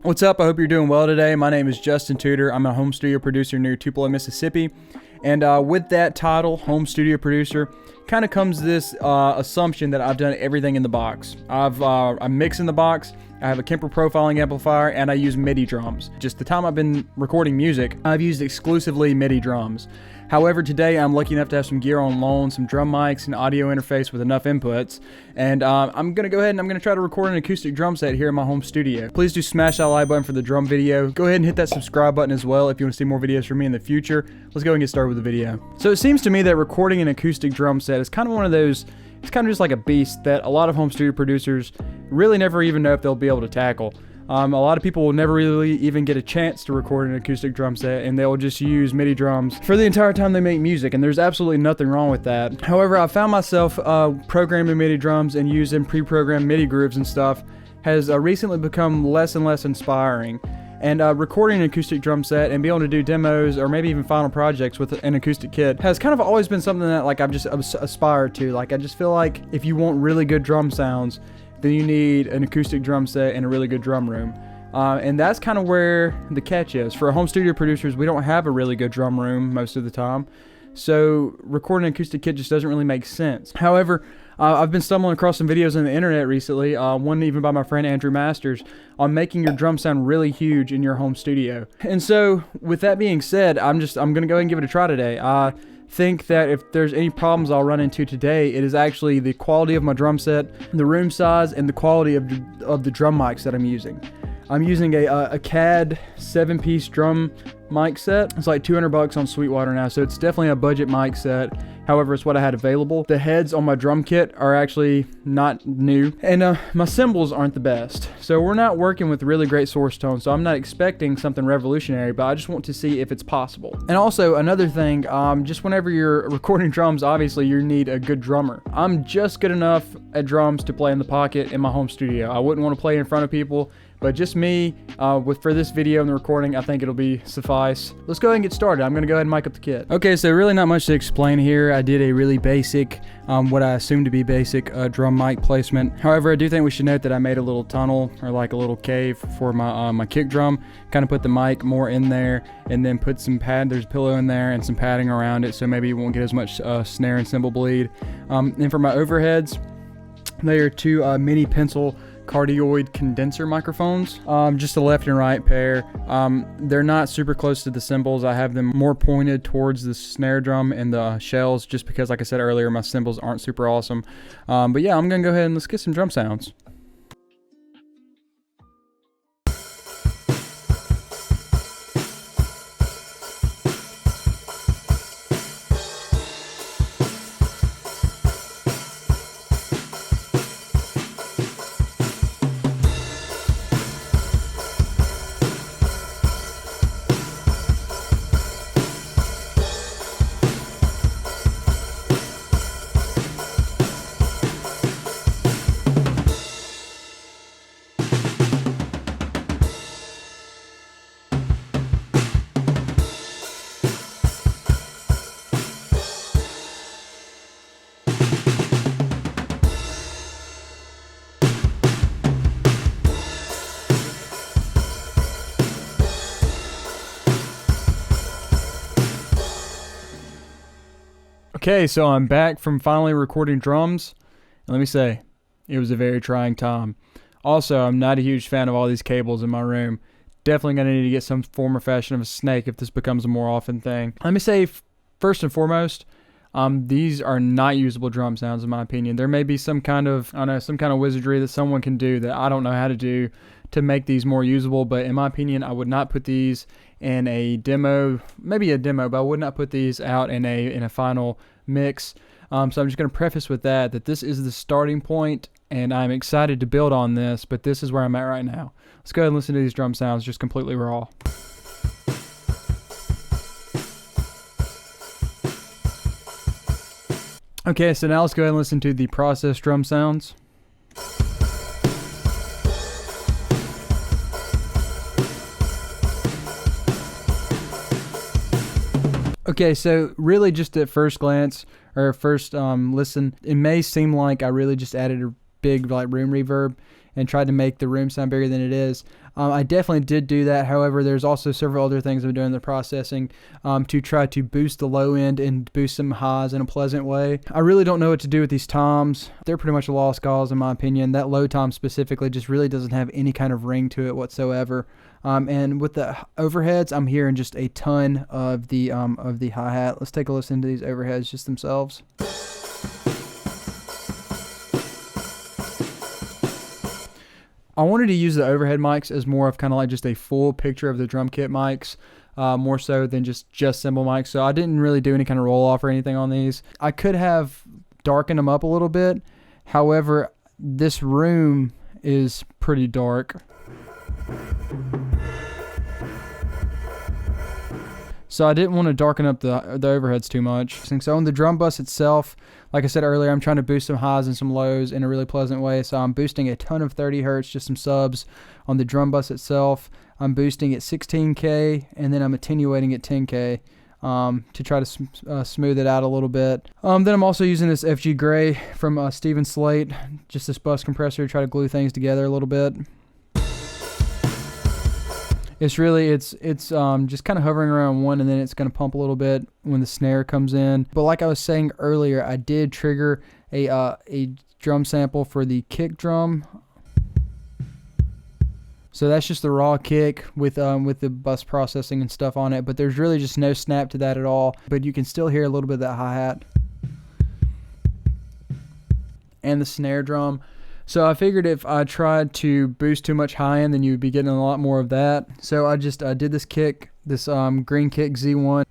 What's up? I hope you're doing well today. My name is Justin Tudor. I'm a home studio producer near Tupelo, Mississippi. And with that title, home studio producer, kind of comes this assumption that I've done everything in the box. I'm mixing the box, I have a Kemper profiling amplifier, and I use MIDI drums. Just the time I've been recording music, I've used exclusively MIDI drums. However, today I'm lucky enough to have some gear on loan, some drum mics, and audio interface with enough inputs. And I'm going to go ahead and I'm going to try to record an acoustic drum set here in my home studio. Please do smash that like button for the drum video. Go ahead and hit that subscribe button as well if you want to see more videos from me in the future. Let's go ahead and get started with the video. So it seems to me that recording an acoustic drum set is kind of one of those, it's kind of just like a beast that a lot of home studio producers really never even know if they'll be able to tackle. A lot of people will never really even get a chance to record an acoustic drum set, and they'll just use MIDI drums for the entire time they make music, and there's absolutely nothing wrong with that. However, I found myself programming MIDI drums and using pre-programmed MIDI grooves and stuff has recently become less and less inspiring. And recording an acoustic drum set and being able to do demos or maybe even final projects with an acoustic kit has kind of always been something that I've just aspired to. I just feel like if you want really good drum sounds, then you need an acoustic drum set and a really good drum room. And that's kind of where the catch is. For home studio producers, we don't have a really good drum room most of the time. So recording an acoustic kit just doesn't really make sense. However, I've been stumbling across some videos on the internet recently, one even by my friend Andrew Masters, on making your drum sound really huge in your home studio. And so with that being said, I'm going to go ahead and give it a try today. I think that if there's any problems I'll run into today, it is actually the quality of my drum set, the room size, and the quality of the drum mics that I'm using. I'm using a CAD 7-piece drum mic set. It's like $200 on Sweetwater now, so it's definitely a budget mic set. However, it's what I had available. The heads on my drum kit are actually not new, and my cymbals aren't the best. So we're not working with really great source tones, so I'm not expecting something revolutionary, but I just want to see if it's possible. And also, another thing, just whenever you're recording drums, obviously you need a good drummer. I'm just good enough at drums to play in the pocket in my home studio. I wouldn't want to play in front of people, but just me, for this video and the recording, I think it'll be suffice. Let's go ahead and get started. I'm gonna go ahead and mic up the kit. Okay, so really not much to explain here. I did a really basic, what I assume to be basic drum mic placement. However, I do think we should note that I made a little tunnel or like a little cave for my my kick drum. Kind of put the mic more in there, and then put some pad. There's a pillow in there and some padding around it, so maybe you won't get as much snare and cymbal bleed. And for my overheads, they are two mini pencil cardioid condenser microphones, just a left and right pair. They're not super close to the cymbals. I have them more pointed towards the snare drum and the shells, just because, like I said earlier, my cymbals aren't super awesome. But yeah, I'm gonna go ahead and let's get some drum sounds. Okay, so I'm back from finally recording drums, and let me say, it was a very trying time. Also, I'm not a huge fan of all these cables in my room. Definitely going to need to get some form or fashion of a snake if this becomes a more often thing. Let me say, first and foremost, these are not usable drum sounds in my opinion. There may be some kind of, I don't know, some kind of wizardry that someone can do that I don't know how to do to make these more usable, but in my opinion, I would not put these in a demo, maybe a demo, but I would not put these out in a final mix. So I'm just going to preface with that this is the starting point, and I'm excited to build on this, but this is where I'm at right now. Let's go ahead and listen to these drum sounds just completely raw. Okay, so now let's go ahead and listen to the processed drum sounds. Okay, so really just at first glance, or first listen, it may seem like I really just added a big room reverb, and tried to make the room sound bigger than it is. I definitely did do that. However, there's also several other things I'm doing in the processing to try to boost the low end and boost some highs in a pleasant way. I really don't know what to do with these toms. They're pretty much a lost cause in my opinion. That low tom specifically just really doesn't have any kind of ring to it whatsoever. And with the overheads, I'm hearing just a ton of the hi-hat. Let's take a listen to these overheads just themselves. I wanted to use the overhead mics as more of kind of like just a full picture of the drum kit mics, more so than just cymbal mics. So I didn't really do any kind of roll off or anything on these. I could have darkened them up a little bit. However, this room is pretty dark. So I didn't want to darken up the overheads too much. So on the drum bus itself, like I said earlier, I'm trying to boost some highs and some lows in a really pleasant way. So I'm boosting a ton of 30 hertz, just some subs on the drum bus itself. I'm boosting at 16K, and then I'm attenuating at 10K to try to smooth it out a little bit. Then I'm also using this FG Gray from Stephen Slate, just this bus compressor to try to glue things together a little bit. It's just kind of hovering around 1, and then it's going to pump a little bit when the snare comes in. But like I was saying earlier, I did trigger a drum sample for the kick drum. So that's just the raw kick with the bus processing and stuff on it. But there's really just no snap to that at all. But you can still hear a little bit of that hi-hat and the snare drum. So I figured if I tried to boost too much high end, then you would be getting a lot more of that. So I just did this kick, this green kick Z1.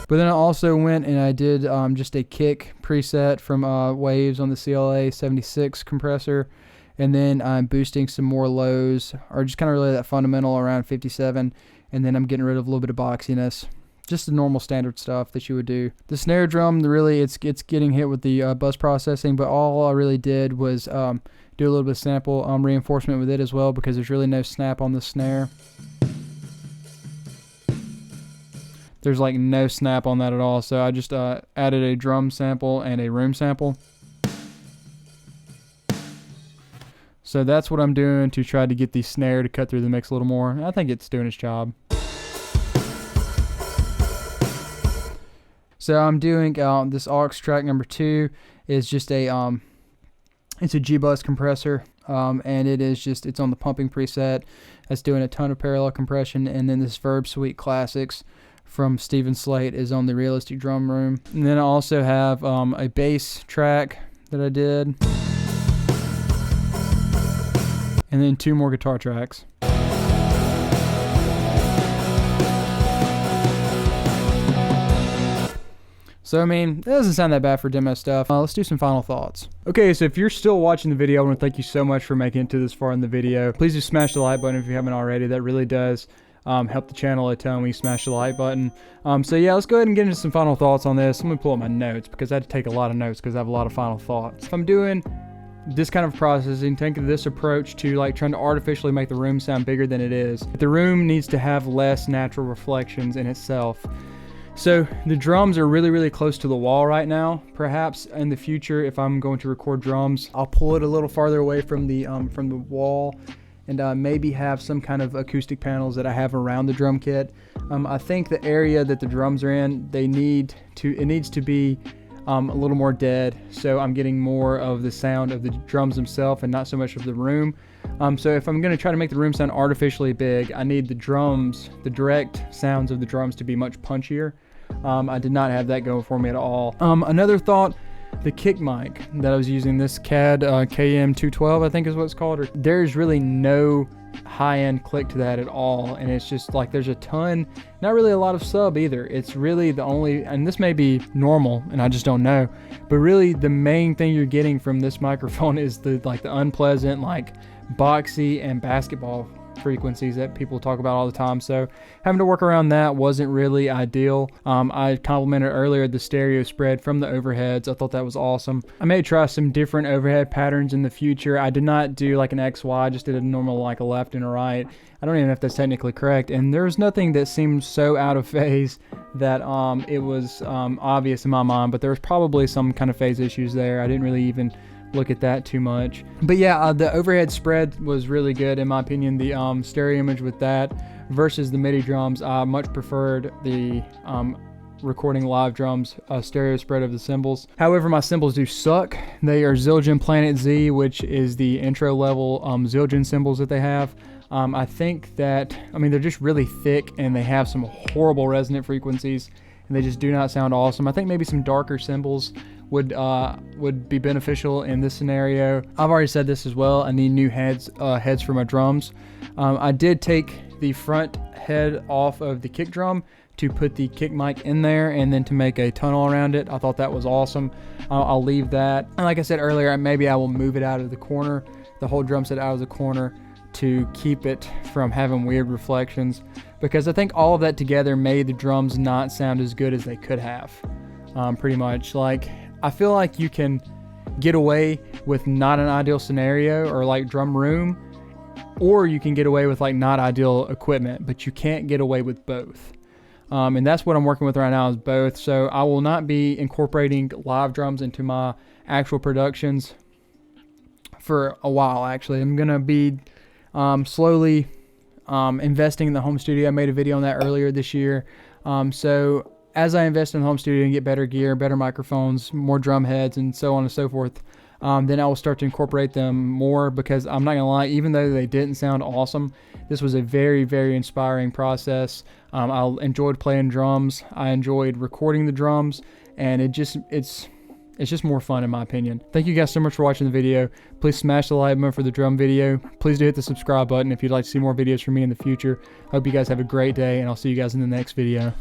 But then I also went and I did just a kick preset from Waves on the CLA 76 compressor. And then I'm boosting some more lows, or just kind of really that fundamental around 57. And then I'm getting rid of a little bit of boxiness. Just the normal standard stuff that you would do. The snare drum, really, it's getting hit with the bus processing, but all I really did was do a little bit of sample reinforcement with it as well, because there's really no snap on the snare. There's like no snap on that at all, so I just added a drum sample and a room sample. So that's what I'm doing to try to get the snare to cut through the mix a little more. I think it's doing its job. So I'm doing this aux track number 2 is just a it's a G-bus compressor, and it's on the pumping preset. That's doing a ton of parallel compression, and then this Verb Suite Classics from Stephen Slate is on the Realistic Drum Room. And then I also have a bass track that I did, and then 2 more guitar tracks. So, I mean, it doesn't sound that bad for demo stuff. Let's do some final thoughts. Okay, so if you're still watching the video, I want to thank you so much for making it to this far in the video. Please do smash the like button if you haven't already. That really does help the channel a ton when you smash the like button. So yeah, let's go ahead and get into some final thoughts on this. Let me pull up my notes, because I had to take a lot of notes because I have a lot of final thoughts. If I'm doing this kind of processing, taking this approach to like trying to artificially make the room sound bigger than it is, the room needs to have less natural reflections in itself. So the drums are really, really close to the wall right now. Perhaps in the future, if I'm going to record drums, I'll pull it a little farther away from the wall, and maybe have some kind of acoustic panels that I have around the drum kit. I think the area that the drums are in, it needs to be a little more dead, so I'm getting more of the sound of the drums themselves and not so much of the room. So if I'm going to try to make the room sound artificially big, I need the drums, the direct sounds of the drums, to be much punchier. I did not have that going for me at all. Another thought, the kick mic that I was using, this CAD KM212 I think is what it's called, there's really no high-end click to that at all, and it's just like there's a ton, not really a lot of sub either. It's really the only, and this may be normal and I just don't know, but really the main thing you're getting from this microphone is the unpleasant, like boxy and basketball frequencies that people talk about all the time. So having to work around that wasn't really ideal. I complimented earlier the stereo spread from the overheads. I thought that was awesome. I may try some different overhead patterns in the future. I did not do like an XY, I just did a normal like a left and a right. I don't even know if that's technically correct. And there's nothing that seemed so out of phase that it was obvious in my mind, but there was probably some kind of phase issues there. I didn't really even look at that too much. But yeah, the overhead spread was really good in my opinion. The stereo image with that versus the MIDI drums, I much preferred the recording live drums stereo spread of the cymbals. However, my cymbals do suck. They are Zildjian Planet Z, which is the intro level Zildjian cymbals that they have. I think that, they're just really thick and they have some horrible resonant frequencies and they just do not sound awesome. I think maybe some darker cymbals would be beneficial in this scenario. I've already said this as well. I need new heads for my drums. I did take the front head off of the kick drum to put the kick mic in there and then to make a tunnel around it. I thought that was awesome. I'll leave that. And like I said earlier, maybe I will move it out of the corner, the whole drum set out of the corner, to keep it from having weird reflections, because I think all of that together made the drums not sound as good as they could have. Pretty much, like, I feel like you can get away with not an ideal scenario or like drum room, or you can get away with like not ideal equipment, but you can't get away with both. And that's what I'm working with right now, is both. So I will not be incorporating live drums into my actual productions for a while. Actually, I'm gonna be slowly investing in the home studio. I made a video on that earlier this year. So as I invest in the home studio and get better gear, better microphones, more drum heads, and so on and so forth, then I will start to incorporate them more, because I'm not gonna lie, even though they didn't sound awesome, this was a very, very inspiring process. I enjoyed playing drums. I enjoyed recording the drums, and it's just more fun in my opinion. Thank you guys so much for watching the video. Please smash the like button for the drum video. Please do hit the subscribe button if you'd like to see more videos from me in the future. I hope you guys have a great day, and I'll see you guys in the next video.